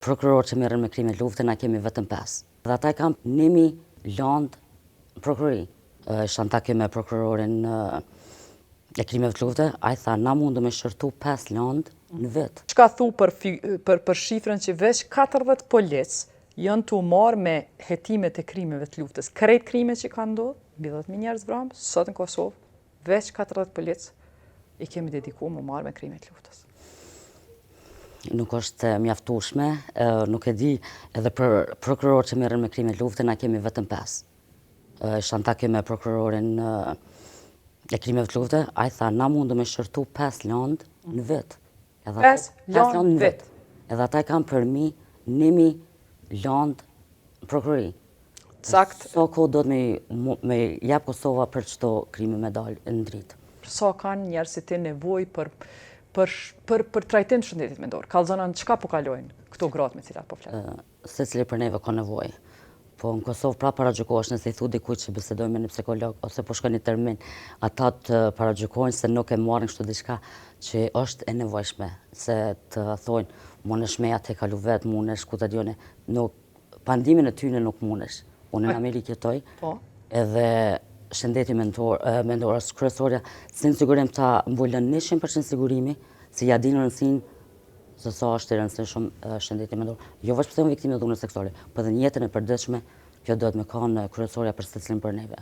prokurorë që merren me krime lufte, na kemi vetëm 5. Dhe ata kam 1000 landë prokurori. Shanta me prokurorin e krimeve të lufte, a i tha, na mundu me shërtu 5 landë në vit. Çka thu për shifrën që veç 40 polic janë të marrë me hetimet e krimeve të luftës. Krejt krime që ka ndodhur, mbi 10.000 njerëz vramë, sot në Kosovë, veç 40 polic i kemi dedikuar me marrë me krimet të luftës. Nuk është mjaftueshme, nuk e di, edhe për prokurorë që merren me krime lufte, na kemi vetëm 5. Shanta me prokurorin e krimeve të lufte, a i tha, na mundu me shërtu 5 landë në vit. 5 landë në vit. Edhe ata kam për mi 1000 landë prokurori. Sakt. So ko do të me jap Kosova për çdo krime me dalë në dritë. Sa kanë njerëzit e nevojë për trajtim të shëndetit mendor? Kallëzonan çka po kalojnë këto gratë me cilat po flet? Secili për neve ka nevojë. Po në Kosovë pra paragjykohesh nëse i thu dikujt që bisedojnë me një psikolog ose po shkon një termin, ata të paragjykojnë se nuk e marrin kështu diçka që është e nevojshme, se të thonë mundesh me ja te kalu vet, mundesh ku ta dione, nuk pandimin e tyne nuk mundesh. Unë në Amerikë jetoj, edhe shëndeti mendor është kryesorja, sin sigurim ta mbulën 100% sigurimi, si ja dinë rëndësinë se sa është e rëndësishëm shëndeti mendor. Jo vetëm viktimë të dhunës seksuale, por edhe në jetën e përditshme, kjo duhet me kanë kryesorja për secilin për neve.